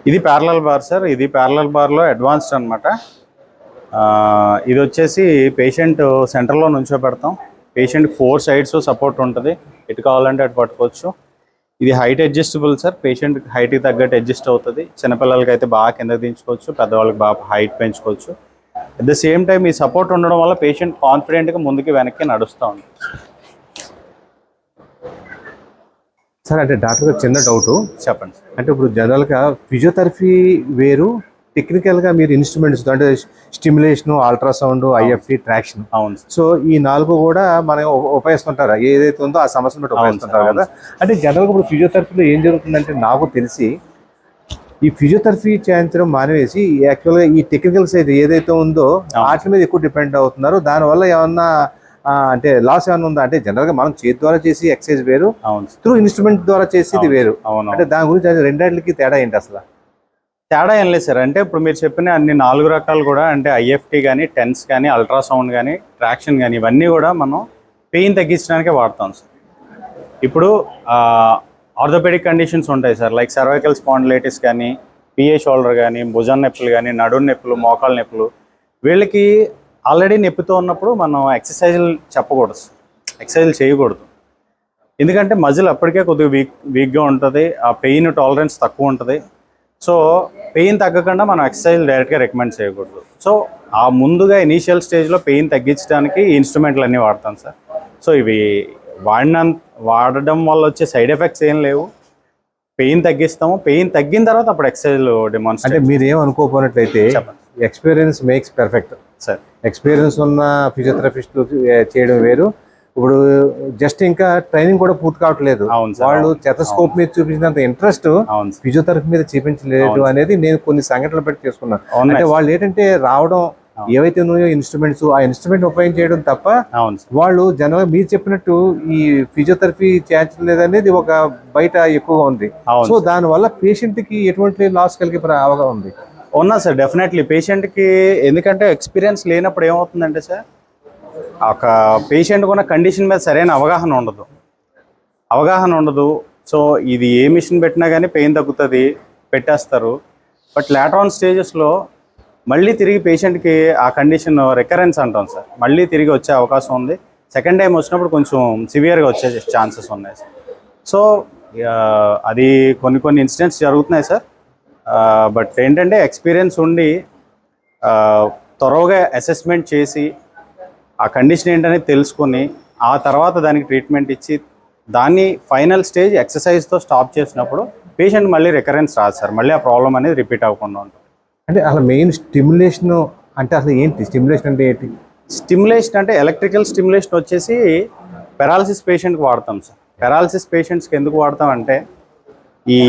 ఇది parallel bar sir. ఇది parallel బార్లో అడ్వాన్స్డ్ అనమాట. ఇది వచ్చేసి పేషెంట్ సెంటర్లో నుంచోబెడతాం. పేషెంట్ 4 సైడ్స్ సపోర్ట్ ఉంటుంది. ఎటు కావాలంటే అటు పట్టుకోవచ్చు. ఇది హైట్ అడ్జస్టబుల్ సార్. పేషెంట్ హైట్కి తగ్గట్టు అడ్జస్ట్ అవుతుంది. చిన్నపిల్లలకి అయితే బాగా కిందకి దించుకోవచ్చు, పెద్దవాళ్ళకి బాగా హైట్ పెంచుకోవచ్చు. అట్ ద సేమ్ టైం ఈ సపోర్ట్ ఉండడం వల్ల పేషెంట్ కాన్ఫిడెంట్గా ముందుకి వెనక్కి నడుస్తూ ఉంటుంది. సార్ అంటే డాక్టర్ గారు చిన్న డౌట్ చెప్పండి. అంటే ఇప్పుడు జనరల్గా ఫిజియోథెరపీ వేరు, టెక్నికల్గా మీరు ఇన్స్ట్రుమెంట్స్ అంటే స్టిమ్యులేషన్, అల్ట్రాసౌండ్, ఐఎఫ్టి, ట్రాక్షన్. అవును. సో ఈ 4 కూడా మనం ఉపయోగిస్తుంటారా? ఏదైతే ఉందో ఆ సమస్యను బట్టి ఉపయోగిస్తుంటారు కదా. అంటే జనరల్గా ఇప్పుడు ఫిజియోథెరపీలో ఏం జరుగుతుందంటే నాకు తెలిసి ఈ ఫిజియోథెరపీ చేయించడం మానేసి యాక్చువల్గా ఈ టెక్నికల్ సైడ్ ఏదైతే ఉందో వాటి మీద ఎక్కువ డిపెండ్ అవుతున్నారు. దానివల్ల ఏమన్నా అంటే లాస్ ఏమైనా ఉందా? అంటే జనరల్గా మనం చేతి ద్వారా చేసి ఎక్సర్సైజ్ వేరు, త్రూ ఇన్స్ట్రుమెంట్ ద్వారా చేసేది వేరు. అంటే దాని గురించి రెండింటికి తేడా ఏంటి అసలు? తేడా ఏం లేదు సార్. అంటే ఇప్పుడు మీరు చెప్పిన అన్ని 4 రకాలు కూడా అంటే ఐఎఫ్టీ కానీ, టెన్స్ కానీ, అల్ట్రాసౌండ్ కానీ, ట్రాక్షన్ కానీ ఇవన్నీ కూడా మనం పెయిన్ తగ్గించడానికే వాడతాం సార్. ఇప్పుడు ఆర్థోపెడిక్ కండిషన్స్ ఉంటాయి సార్, లైక్ సర్వైకల్ స్పాండిలైటిస్ కానీ, పిఏ షోల్డర్ కానీ, భుజం నొప్పులు కానీ, నడుము నొప్పులు, మోకాళ్ళ నొప్పులు. వీళ్ళకి ఆల్రెడీ నొప్పితో ఉన్నప్పుడు మనం ఎక్సర్సైజులు చెప్పకూడదు, ఎక్సర్సైజులు చేయకూడదు. ఎందుకంటే మజిల్ అప్పటికే కొద్దిగా వీక్గా ఉంటుంది, ఆ పెయిన్ టాలరెన్స్ తక్కువ ఉంటుంది. సో పెయిన్ తగ్గకుండా మనం ఎక్సర్సైజ్ డైరెక్ట్గా రికమెండ్ చేయకూడదు. సో ఆ ముందుగా ఇనీషియల్ స్టేజ్లో పెయిన్ తగ్గించడానికి ఈ ఇన్స్ట్రుమెంట్లు అన్నీ వాడతాం సార్. సో ఇవి వాడడం వల్ల వచ్చే సైడ్ ఎఫెక్ట్స్ ఏం లేవు. పెయిన్ తగ్గిస్తాము, పెయిన్ తగ్గిన తర్వాత అప్పుడు ఎక్సర్సైజ్ డెమాన్స్ట్రేట్. అంటే మీరు ఏమనుకోపోయినట్లయితే experience makes perfect sir. Experience ఉన్న ఫిజియోథెరపిస్టులు చేయడం వేరు. ఇప్పుడు జస్ట్ ఇంకా ట్రైనింగ్ కూడా పూర్తి కావట్లేదు, వాళ్ళు స్టెతస్కోప్ మీద చూపించినంత ఇంట్రెస్ట్ ఫిజియోథెరపీ మీద చూపించలేదు అనేది నేను కొన్ని సంఘటనలు బట్టి చేసుకున్నాను. అంటే వాళ్ళు ఏంటంటే రావడం, ఏవైతే ఉన్నాయో ఇన్స్ట్రుమెంట్స్, ఆ ఇన్స్ట్రుమెంట్ ఉపయోగించడం తప్ప వాళ్ళు జనరల్గా మీరు చెప్పినట్టు ఈ ఫిజియోథెరపీ చేయించలేదు అనేది ఒక బయట ఎక్కువగా ఉంది. సో దానివల్ల పేషెంట్ కి ఎటువంటి లాస్ కలిగే అవగాహన ఉంది? ఉన్నా సార్, డెఫినెట్లీ పేషెంట్కి. ఎందుకంటే ఎక్స్పీరియన్స్ లేనప్పుడు ఏమవుతుందంటే సార్, ఒక పేషెంట్ ఉన్న కండిషన్ మీద సరైన అవగాహన ఉండదు. సో ఇది ఏ మిషన్ పెట్టినా కానీ పెయిన్ తగ్గుతుంది, పెట్టేస్తారు. బట్ లేటర్ ఆన్ స్టేజెస్లో మళ్ళీ తిరిగి పేషెంట్కి ఆ కండిషన్ రికరెన్స్ అంటాం సార్, మళ్ళీ తిరిగి వచ్చే అవకాశం ఉంది. సెకండ్ టైం వచ్చినప్పుడు కొంచెం సివియర్గా వచ్చే ఛాన్సెస్ ఉన్నాయి సార్. సో అది కొన్ని ఇన్సిడెంట్స్ జరుగుతున్నాయి సార్. బట్ ఏంటంటే ఎక్స్పీరియన్స్ ఉండి త్వరగా అసెస్మెంట్ చేసి ఆ కండిషన్ ఏంటనేది తెలుసుకొని ఆ తర్వాత దానికి ట్రీట్మెంట్ ఇచ్చి దాన్ని ఫైనల్ స్టేజ్ ఎక్సర్సైజ్తో స్టాప్ చేసినప్పుడు పేషెంట్ మళ్ళీ రికరెన్స్ రాదు సార్, మళ్ళీ ఆ ప్రాబ్లం అనేది రిపీట్ అవ్వకుండా ఉంటుంది. అంటే అసలు మెయిన్ స్టిమ్యులేషన్ అంటే అసలు ఏంటి? స్టిమ్యులేషన్ అంటే ఏంటి? స్టిమ్యులేషన్ అంటే ఎలక్ట్రికల్ స్టిమ్యులేషన్ వచ్చేసి పెరాలసిస్ పేషెంట్కి వాడతాం సార్. పెరాలసిస్ పేషెంట్స్కి ఎందుకు వాడతాం అంటే ఈ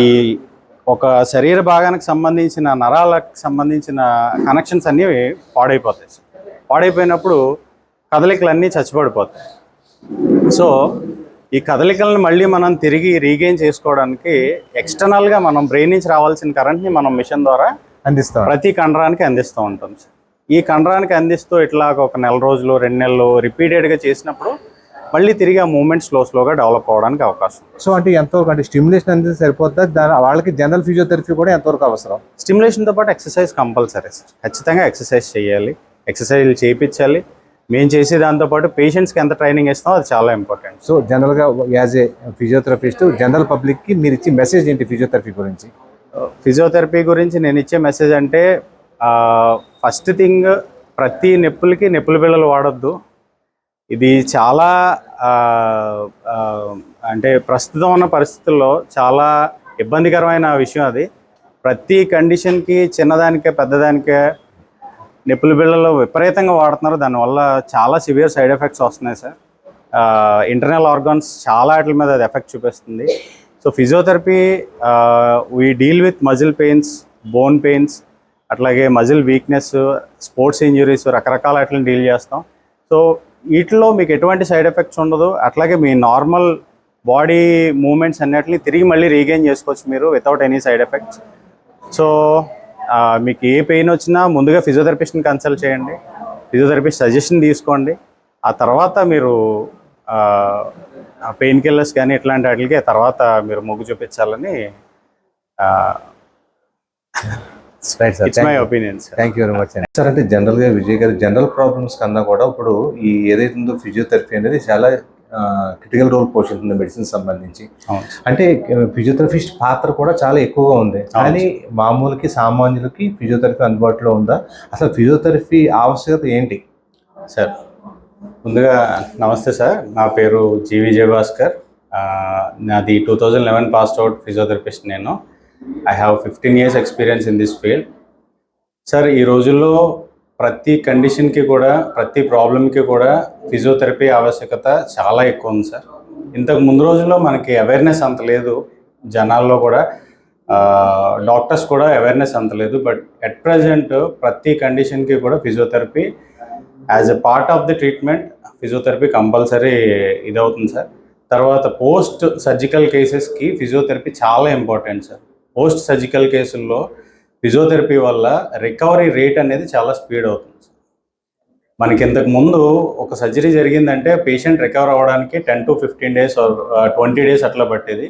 ఒక శరీర భాగానికి సంబంధించిన నరాలకు సంబంధించిన కనెక్షన్స్ అన్నీ పాడైపోతాయి సార్. పాడైపోయినప్పుడు కదలికలన్నీ చచ్చిపడిపోతాయి. సో ఈ కదలికలను మళ్ళీ మనం తిరిగి రీగెయిన్ చేసుకోవడానికి ఎక్స్టర్నల్గా మనం బ్రెయిన్ నుంచి రావాల్సిన కరెంట్ని మనం మిషన్ ద్వారా ప్రతి కండరానికి అందిస్తూ ఉంటాం సార్. ఈ కండరానికి అందిస్తూ ఇట్లా ఒక నెల రోజులు 2 నెలలు రిపీటెడ్గా చేసినప్పుడు మళ్ళీ తిరిగి ఆ మూవ్మెంట్ స్లోగా డెవలప్ అవ్వడానికి అవకాశం. సో అంటే ఎంతవరకు అంటే స్టిమ్యులేషన్ అనేది సరిపోతుందా? వాళ్ళకి జనరల్ ఫిజియోథెరపీ కూడా ఎంతవరకు అవసరం? స్టిమ్యులేషన్తో పాటు ఎక్సర్సైజ్ కంపల్సరీ సార్. ఖచ్చితంగా ఎక్సర్సైజ్ చేయాలి, ఎక్సర్సైజ్లు చేయించాలి. మేము చేసే దాంతోపాటు పేషెంట్స్కి ఎంత ట్రైనింగ్ ఇస్తామో అది చాలా ఇంపార్టెంట్. సో జనరల్గా యాజ్ ఏ ఫిజియోథెరపిస్ట్ జనరల్ పబ్లిక్కి మీరు ఇచ్చే మెసేజ్ ఏంటి ఫిజియోథెరపీ గురించి? ఫిజియోథెరపీ గురించి నేను ఇచ్చే మెసేజ్ అంటే ఫస్ట్ థింగ్, ప్రతి నొప్పులకి నొప్పుల బిళ్ళలు వాడొద్దు. ఇది చాలా అంటే ప్రస్తుతం ఉన్న పరిస్థితుల్లో చాలా ఇబ్బందికరమైన విషయం. అది ప్రతి కండిషన్కి చిన్నదానికే పెద్దదానికే నొప్పుల బిళ్ళలు విపరీతంగా వాడుతున్నారు. దానివల్ల చాలా సివియర్ సైడ్ ఎఫెక్ట్స్ వస్తున్నాయి సార్. ఇంటర్నల్ ఆర్గాన్స్ చాలా వాటి మీద అది ఎఫెక్ట్ చూపిస్తుంది. So physiotherapy we deal with muscle pains, bone pains, అట్లాగే మజిల్ వీక్నెస్, స్పోర్ట్స్ ఇంజురీస్, రకరకాల వాటిని డీల్ చేస్తాం. సో వీటిలో మీకు ఎటువంటి సైడ్ ఎఫెక్ట్స్ ఉండదు. అట్లాగే మీ నార్మల్ బాడీ మూమెంట్స్ అన్నిటిని తిరిగి మళ్ళీ రీగెయిన్ చేసుకోవచ్చు మీరు without any side effects. So మీకు ఏ పెయిన్ వచ్చినా ముందుగా ఫిజియోథెరపిస్ట్ని కన్సల్ట్ చేయండి, ఫిజియోథెరపిస్ట్ సజెషన్ తీసుకోండి. ఆ తర్వాత మీరు పెయిన్ కిల్లర్స్ కానీ ఇట్లాంటి వాటికి తర్వాత మీరు మొగ్గు చూపించాలని right sir, it's my opinion sir. Thank you very much అండి. సార్ అంటే జనరల్గా విజయ్ గారు జనరల్ ప్రాబ్లమ్స్ కన్నా కూడా ఇప్పుడు ఈ ఏదైతే ఉందో ఫిజియోథెరపీ అనేది చాలా క్రిటికల్ రోల్ పోషిస్తుంది మెడిసిన్ సంబంధించి. అంటే ఫిజియోథెరపిస్ట్ పాత్ర కూడా చాలా ఎక్కువగా ఉంది. కానీ మామూలుకి సామాన్యులకి ఫిజియోథెరపీ అందుబాటులో ఉందా? అసలు ఫిజియోథెరపీ ఆవశ్యకత ఏంటి? సార్ ముందుగా నమస్తే సార్, నా పేరు జి విజయభాస్కర్. నాది 2011 పాస్డ్ అవుట్ ఫిజియోథెరపిస్ట్. నేను I have 15 years experience in this field. Sir ఈ రోజుల్లో ప్రతి కండిషన్కి కూడా ప్రతి ప్రాబ్లమ్కి కూడా ఫిజియోథెరపీ ఆవశ్యకత చాలా ఎక్కువ ఉంది సార్. ఇంతకు ముందు రోజుల్లో మనకి అవేర్నెస్ అంత లేదు జనాల్లో కూడా, డాక్టర్స్ కూడా అవేర్నెస్ అంత లేదు. బట్ అట్ ప్రజెంట్ ప్రతి కండిషన్కి కూడా physiotherapy as a part of the treatment physiotherapy compulsory ఇదవుతుంది సార్. తర్వాత పోస్ట్ సర్జికల్ కేసెస్కి ఫిజియోథెరపీ చాలా ఇంపార్టెంట్ సార్. పోస్ట్ సర్జికల్ కేసుల్లో ఫిజియోథెరపీ వల్ల రికవరీ రేట్ అనేది చాలా స్పీడ్ అవుతుంది సార్. మనకి ఇంతకు ముందు ఒక సర్జరీ జరిగిందంటే పేషెంట్ రికవర్ అవ్వడానికి 10 to 15 days ఆర్ 20 days అట్లా పట్టేది.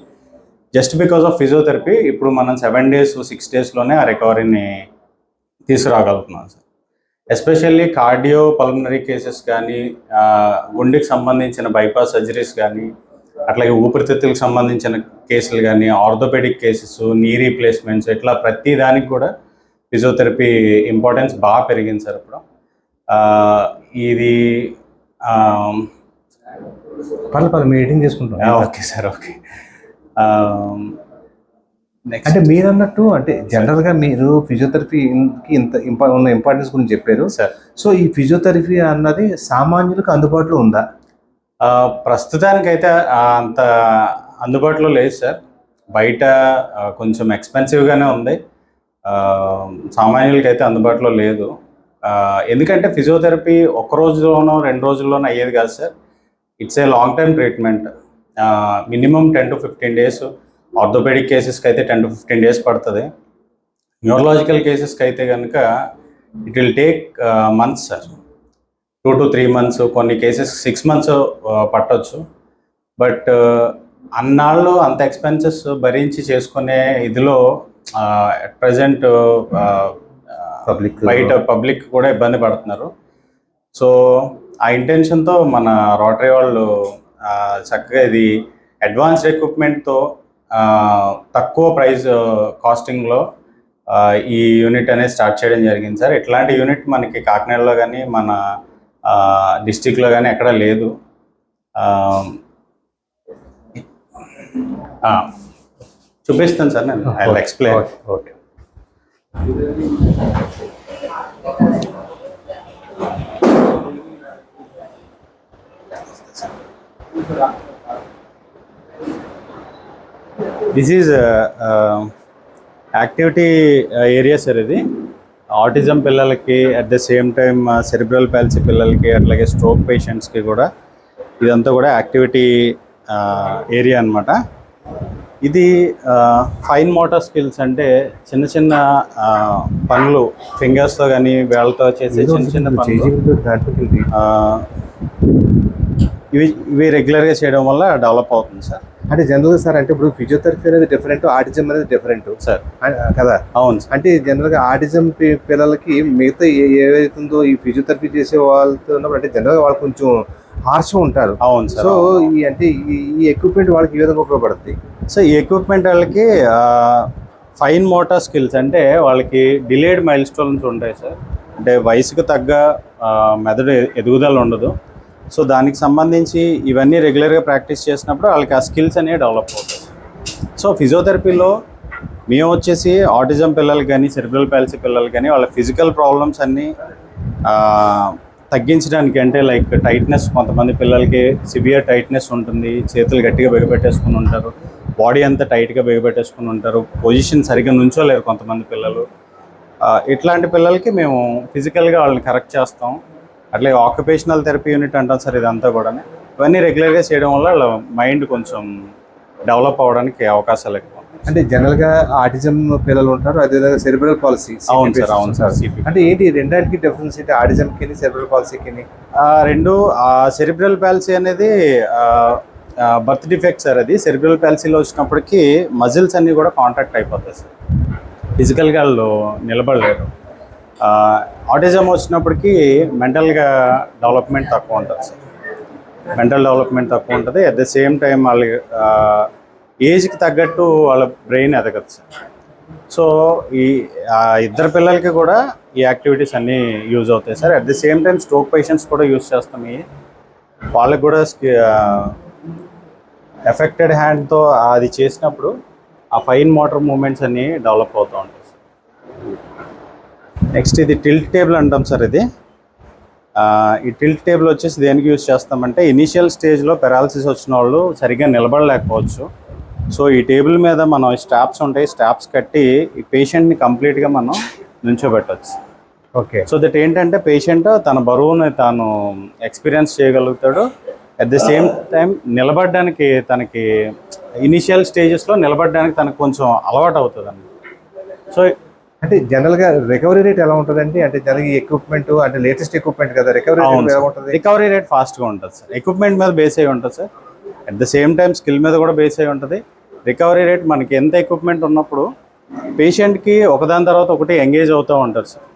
జస్ట్ బికాస్ ఆఫ్ ఫిజియోథెరపీ ఇప్పుడు మనం 7 days 6 daysలోనే ఆ రికవరీని తీసుకురాగలుగుతున్నాం sir. Especially cardio pulmonary cases కానీ, గుండెకి సంబంధించిన బైపాస్ సర్జరీస్ కానీ, అట్లాగే ఊపిరితిత్తులకు సంబంధించిన కేసులు కానీ, ఆర్థోపెడిక్ కేసెస్, నీ రీప్లేస్మెంట్స్, ఇట్లా ప్రతి దానికి కూడా ఫిజియోథెరపీ ఇంపార్టెన్స్ బాగా పెరిగింది సార్ ఇప్పుడు. ఇది మీటింగ్ చేసుకుంటాం. Okay sir, okay. అంటే మీరు అన్నట్టు అంటే జనరల్గా మీరు ఫిజియోథెరపీకి ఉన్న ఇంపార్టెన్స్ గురించి చెప్పారు సార్. సో ఈ ఫిజియోథెరపీ అన్నది సామాన్యులకు అందుబాటులో ఉందా? ప్రస్తుతానికైతే అంత అందుబాటులో లేదు సార్. బయట కొంచెం ఎక్స్పెన్సివ్గానే ఉంది, సామాన్యులకైతే అందుబాటులో లేదు. ఎందుకంటే ఫిజియోథెరపీ ఒక రోజులోనో 2 రోజుల్లోనో అయ్యేది కాదు sir. It's a long time treatment. Minimum 10 to 15 days. Orthopaedic కేసెస్కి అయితే 10 to 15 days పడుతుంది. న్యూరలాజికల్ కేసెస్కి అయితే కనుక it will take months sir, 2 to 3 months. కొన్ని కేసెస్ 6 months పట్టవచ్చు. బట్ అన్నాళ్ళు అంత ఎక్స్పెన్సెస్ భరించి చేసుకునే ఇదిలో అట్ ప్రజెంట్ బయట పబ్లిక్ కూడా ఇబ్బంది పడుతున్నారు. సో ఆ ఇంటెన్షన్తో మన రోటరీ వాళ్ళు చక్కగా ఇది అడ్వాన్స్డ్ ఎక్విప్మెంట్తో తక్కువ ప్రైస్ కాస్టింగ్లో ఈ యూనిట్ అనేది స్టార్ట్ చేయడం జరిగింది సార్. ఇట్లాంటి యూనిట్ మనకి కాకినాడలో కానీ మన డిస్టిక్లో కానీ ఎక్కడ లేదు. చూపిస్తాను సార్, నేను I will explain. Okay. This is activity area sir. ఇది ఆటిజం పిల్లలకి, at the same time cerebral palsy పిల్లలకి, అట్లాగే స్ట్రోక్ పేషెంట్స్కి కూడా ఇదంతా కూడా యాక్టివిటీ ఏరియా అన్నమాట. ఇది ఫైన్ మోటార్ స్కిల్స్ అంటే చిన్న చిన్న పనులు ఫింగర్స్తో కానీ వేళ్ళతో చేసే చిన్న చిన్న పనులు ఇవి రెగ్యులర్గా చేయడం వల్ల డెవలప్ అవుతుంది సార్. అంటే జనరల్గా సార్ అంటే ఇప్పుడు ఫిజియోథెరపీ అనేది డిఫరెంట్, ఆటిజం అనేది డిఫరెంట్ సార్ కదా? అవును. అంటే జనరల్గా ఆటిజం పిల్లలకి మిగతా ఏవైతుందో ఈ ఫిజియోథెరపీ చేసే వాళ్ళతో ఉన్నప్పుడు అంటే జనరల్గా వాళ్ళు కొంచెం హార్ష్ ఉంటారు. అవును సార్. సో ఈ అంటే ఈ ఎక్విప్మెంట్ వాళ్ళకి ఏ విధంగా ఉపయోగపడుతుంది? సో ఈ ఎక్విప్మెంట్ వాళ్ళకి ఫైన్ మోటార్ స్కిల్స్ అంటే వాళ్ళకి డిలేడ్ మైల్ స్టోన్స్ ఉంటాయి సార్. అంటే వయసుకు తగ్గ మెదడు ఎదుగుదల ఉండదు. సో దానికి సంబంధించి ఇవన్నీ రెగ్యులర్గా ప్రాక్టీస్ చేసినప్పుడు వాళ్ళకి ఆ స్కిల్స్ అనేవి డెవలప్ అవుతాయి. సో ఫిజియోథెరపీలో మేము వచ్చేసి ఆటిజం పిల్లలకి కానీ, సెరిబ్రల్ పాల్సీ పిల్లలకి కానీ వాళ్ళ ఫిజికల్ ప్రాబ్లమ్స్ అన్నీ తగ్గించడానికి, అంటే లైక్ టైట్నెస్, కొంతమంది పిల్లలకి సివియర్ టైట్నెస్ ఉంటుంది, చేతులు గట్టిగా బిగపెట్టేసుకుని ఉంటారు, బాడీ అంతా టైట్గా బిగపెట్టేసుకుని ఉంటారు, పొజిషన్ సరిగ్గా నుంచోలేరు కొంతమంది పిల్లలు. ఇట్లాంటి పిల్లలకి మేము ఫిజికల్గా వాళ్ళని కరెక్ట్ చేస్తాం. అట్లాగే ఆక్యుపేషనల్ థెరపీ యూనిట్ అంటాం సార్. ఇదంతా కూడా ఇవన్నీ రెగ్యులర్గా చేయడం వల్ల వాళ్ళ మైండ్ కొంచెం డెవలప్ అవ్వడానికి అవకాశాలు ఎక్కువ. అంటే జనరల్గా ఆటిజం పిల్లలు ఉంటారు, అదేవిధంగా సెరిబ్రల్ పాలసీ. అవును సార్, అవును సార్. అంటే ఏంటి రెండానికి డిఫరెన్స్ ఏంటి, ఆటిజంకి సెరిబ్రల్ పాలసీకి? రెండు సెరిబ్రల్ పాలసీ అనేది బర్త్ డిఫెక్ట్ సార్. అది సెరిబ్రల్ పాలసీలో వచ్చినప్పటికీ మజిల్స్ అన్నీ కూడా కాంట్రాక్ట్ అయిపోతాయి సార్. ఫిజికల్గా వాళ్ళు నిలబడలేరు. ఆటిజం వచ్చినప్పటికీ మెంటల్గా డెవలప్మెంట్ తక్కువ ఉంటుంది సార్. మెంటల్ డెవలప్మెంట్ తక్కువ ఉంటుంది. అట్ ద సేమ్ టైం వాళ్ళ ఏజ్కి తగ్గట్టు వాళ్ళ బ్రెయిన్ ఎదగదు సార్. సో ఈ ఇద్దరు పిల్లలకి కూడా ఈ యాక్టివిటీస్ అన్నీ యూజ్ అవుతాయి sir. At the same time stroke patients కూడా యూజ్ చేస్తాం. వాళ్ళకి కూడా ఎఫెక్టెడ్ హ్యాండ్తో అది చేసినప్పుడు ఆ ఫైన్ మోటార్ మూమెంట్స్ అన్నీ డెవలప్ అవుతూ ఉంటాయి సార్. నెక్స్ట్ ఇది టిల్ట్ టేబుల్ అంటాం సార్. ఇది ఈ టిల్ట్ టేబుల్ వచ్చేసి దేనికి యూజ్ చేస్తామంటే ఇనీషియల్ స్టేజ్లో పెరాలసిస్ వచ్చిన వాళ్ళు సరిగ్గా నిలబడలేకపోవచ్చు. సో ఈ టేబుల్ మీద మనం స్టాప్స్ ఉంటాయి, స్టాప్స్ కట్టి ఈ పేషెంట్ని కంప్లీట్గా మనం నుంచోబెట్టవచ్చు. ఓకే. సో దట్ ఏంటంటే పేషెంట్ తన బరువుని తాను ఎక్స్పీరియన్స్ చేయగలుగుతాడు. అట్ ది సేమ్ టైం నిలబడడానికి తనకి ఇనిషియల్ స్టేజెస్లో నిలబడడానికి తనకు కొంచెం అలవాటు అవుతుంది అండి. సో అంటే జనరల్గా రికవరీ రేట్ ఎలా ఉంటుందండి? అంటే జనరల్గా ఎక్విప్మెంట్ అంటే లేటెస్ట్ ఎక్విప్మెంట్ కదా, రికవరీ రేట్ ఫాస్ట్గా ఉంటుంది సార్. ఎక్విప్మెంట్ మీద బేస్ అయి ఉంటుంది sir. At the same time skill మీద కూడా బేస్ అయి ఉంటుంది. రికవరీ రేట్ మనకి ఎంత ఎక్విప్మెంట్ ఉన్నప్పుడు పేషెంట్కి ఒకదాని తర్వాత ఒకటి ఎంగేజ్ అవుతూ ఉంటారు సార్.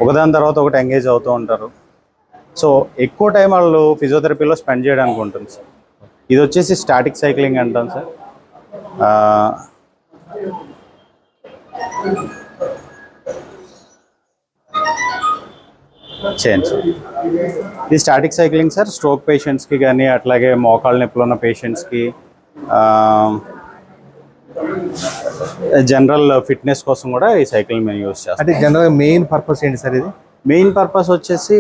ఒకదాని తర్వాత ఒకటి ఎంగేజ్ అవుతూ ఉంటారు. సో ఎక్కువ టైం వాళ్ళు ఫిజియోథెరపీలో స్పెండ్ చేయడానికి ఉంటుంది సార్. ఇది వచ్చేసి స్టాటిక్ సైక్లింగ్ అంటాం సార్. చేయండి సార్. ఇది స్టాటిక్ సైక్లింగ్ సార్. స్ట్రోక్ పేషెంట్స్కి కానీ అట్లాగే మోకాళ్ళ నొప్పులు ఉన్న పేషెంట్స్కి జనరల్ ఫిట్నెస్ కోసం కూడా ఈ సైకిల్ మేము యూజ్ చేస్తాం. అంటే జనరల్గా మెయిన్ పర్పస్ ఏంటి సార్? ఇది మెయిన్ పర్పస్ వచ్చేసి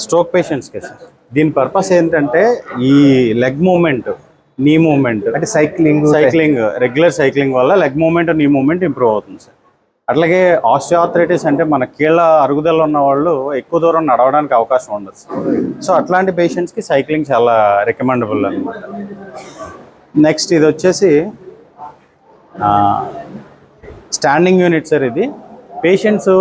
స్ట్రోక్ పేషెంట్స్కే సార్. దీని పర్పస్ ఏంటంటే ఈ లెగ్ మూమెంట్, నీ మూమెంట్, అంటే సైక్లింగ్ రెగ్యులర్ సైక్లింగ్ వల్ల లెగ్ మూమెంట్, నీ మూమెంట్ ఇంప్రూవ్ అవుతుంది సార్. అట్లాగే ఆస్టియోఆర్థరైటిస్ అంటే మన కీళ్ళ అరుగుదల ఉన్న వాళ్ళు ఎక్కువ దూరం నడవడానికి అవకాశం ఉండదు సార్. సో అట్లాంటి పేషెంట్స్కి సైక్లింగ్ చాలా రికమెండబుల్ అనమాట. నెక్స్ట్ ఇది వచ్చేసి స్టాండింగ్ యూనిట్ సార్. ఇది పేషెంట్స్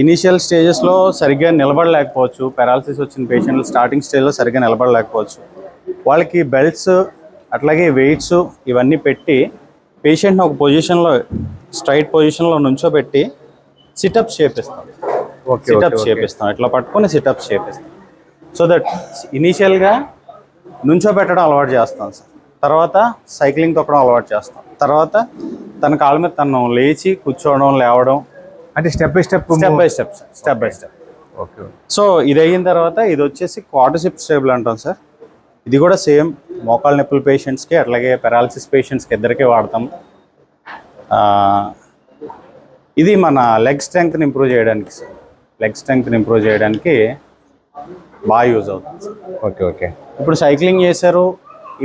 ఇనీషియల్ స్టేజెస్లో సరిగ్గా నిలబడలేకపోవచ్చు. పెరాలసిస్ వచ్చిన పేషెంట్లు స్టార్టింగ్ స్టేజ్లో సరిగ్గా నిలబడలేకపోవచ్చు. వాళ్ళకి బెల్ట్స్ అట్లాగే వెయిట్స్ ఇవన్నీ పెట్టి పేషెంట్ని ఒక పొజిషన్లో స్ట్రైట్ పొజిషన్లో నుంచోబెట్టి సిటప్స్ చేపిస్తాం. సిటప్స్ చేపిస్తాం, ఇట్లా పట్టుకొని సిటప్స్ చేపిస్తాం. సో దట్ ఇనీషియల్గా నుంచోబెట్టడం అలవాటు చేస్తాం సార్. తర్వాత సైక్లింగ్ తొక్కడం అలవాటు చేస్తాం. తర్వాత తన కాళ్ళ మీద తను లేచి కూర్చోవడం, లేవడం, అంటే step by step. Okay. So ఇది అయిన తర్వాత ఇది వచ్చేసి క్వాడ్రిసెప్స్ టేబుల్ అంటాం సార్. ఇది కూడా సేమ్ మోకాళ్ళ నొప్పుల పేషెంట్స్కి అట్లాగే పెరాలసిస్ పేషెంట్స్కి ఇద్దరికీ వాడతాం. ఇది మన లెగ్ స్ట్రెంగ్త్ని ఇంప్రూవ్ చేయడానికి సార్. లెగ్ స్ట్రెంగ్త్ని ఇంప్రూవ్ చేయడానికి బాగా యూజ్ అవుతుంది సార్. ఓకే. ఇప్పుడు సైక్లింగ్ చేశారు,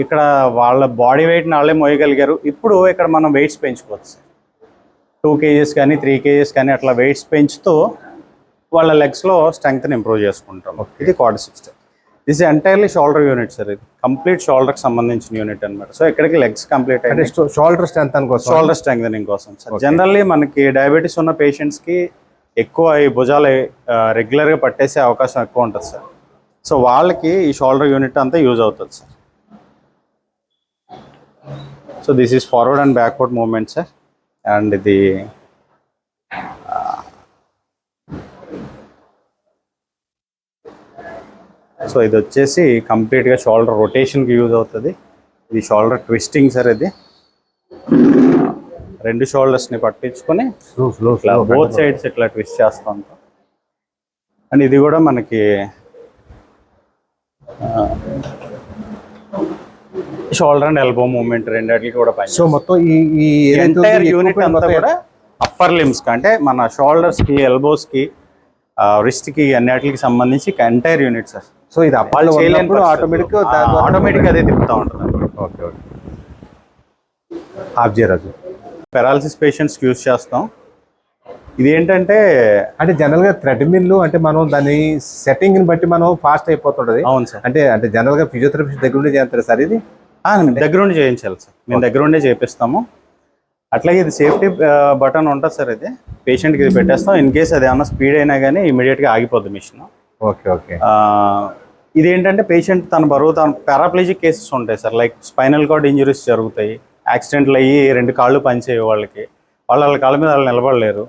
ఇక్కడ వాళ్ళ బాడీ వెయిట్ని వాళ్ళే మోయగలిగారు. ఇప్పుడు ఇక్కడ మనం వెయిట్స్ పెంచుకోవచ్చు సార్. 2 kgs కానీ 3 kgs కానీ అట్లా వెయిట్స్ పెంచుతూ వాళ్ళ లెగ్స్లో స్ట్రెంగ్త్ని ఇంప్రూవ్ చేసుకుంటాం. ఇది quadriceps. This entirely shoulder unit sir. ఇది కంప్లీట్ షోల్డర్కి సంబంధించిన యూనిట్ అనమాట. సో ఇక్కడికి లెగ్స్ కంప్లీట్ అంటే షోల్డర్ స్ట్రెంగ్థనింగ్ కోసం సార్. జనరల్లీ మనకి డయాబెటీస్ ఉన్న పేషెంట్స్కి ఎక్కువ ఈ భుజాలు రెగ్యులర్గా పట్టేసే అవకాశం ఎక్కువ ఉంటుంది సార్. సో వాళ్ళకి ఈ షోల్డర్ యూనిట్ అంతా యూజ్ అవుతుంది sir. So this is forward and backward movement sir. And ఇది సో ఇది వచ్చేసి కంప్లీట్గా షోల్డర్ రొటేషన్కి యూజ్ అవుతుంది. ఇది షోల్డర్ ట్విస్టింగ్ సార్. ఇది 2 షోల్డర్స్ని పట్టించుకొని బోత్ సైడ్స్ ఇట్లా ట్విస్ట్ చేస్తూ ఉంటాం. అండ్ ఇది కూడా మనకి షోల్డర్ అండ్ ఎల్బో మూవ్మెంట్ రెండింటికి కూడా పని. సో మొత్తం ఈ ఎంటైర్ యూనిట్ అంతా కూడా అప్పర్ లిమ్స్కి అంటే మన షోల్డర్స్కి, ఎల్బోస్కి, రిస్ట్కి అన్నిటికి సంబంధించి ఎంటైర్ యూనిట్ సార్. సో ఇది ఆటోమేటిక్ అదే తిప్పుతూ ఉంటుంది. ఓకే. ఆఫ్ చేయరాదు. పెరాలసిస్ పేషెంట్స్కి యూజ్ చేస్తాం. ఇది ఏంటంటే అంటే జనరల్గా థ్రెడ్మిల్ అంటే మనం దాని సెట్టింగ్ని బట్టి మనం ఫాస్ట్ అయిపోతుంటుంది. అవును సార్. అంటే జనరల్గా ఫిజియోథెరపిస్ట్ దగ్గర నుండి చేస్తారు సార్. ఇది దగ్గర నుండి చేయించాలి సార్. మేము దగ్గర ఉండే చేపిస్తాము. అట్లాగే ఇది సేఫ్టీ బటన్ ఉంటుంది సార్. ఇది పేషెంట్కి ఇది పెట్టేస్తాం. ఇన్ కేస్ అది ఏమన్నా స్పీడ్ అయినా కానీ ఇమీడియట్గా ఆగిపోద్ది మిషన్. ఓకే. ఇది ఏంటంటే పేషెంట్ తన బరువు పారాప్లేజిక్ కేసెస్ ఉంటాయి sir. Like spinal cord injuries జరుగుతాయి, యాక్సిడెంట్లు అయ్యి 2 కాళ్ళు పనిచేయే వాళ్ళకి. వాళ్ళ కాళ్ళ మీద వాళ్ళు నిలబడలేరు.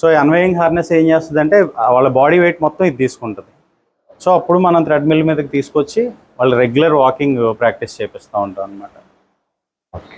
సో ఈ అన్వయింగ్ హార్నెస్ ఏం చేస్తుందంటే వాళ్ళ బాడీ వెయిట్ మొత్తం ఇది తీసుకుంటుంది. సో అప్పుడు మనం థ్రెడ్మిల్ మీదకి తీసుకొచ్చి వాళ్ళు రెగ్యులర్ వాకింగ్ ప్రాక్టీస్ చేపిస్తూ ఉంటాం అనమాట. ఓకే.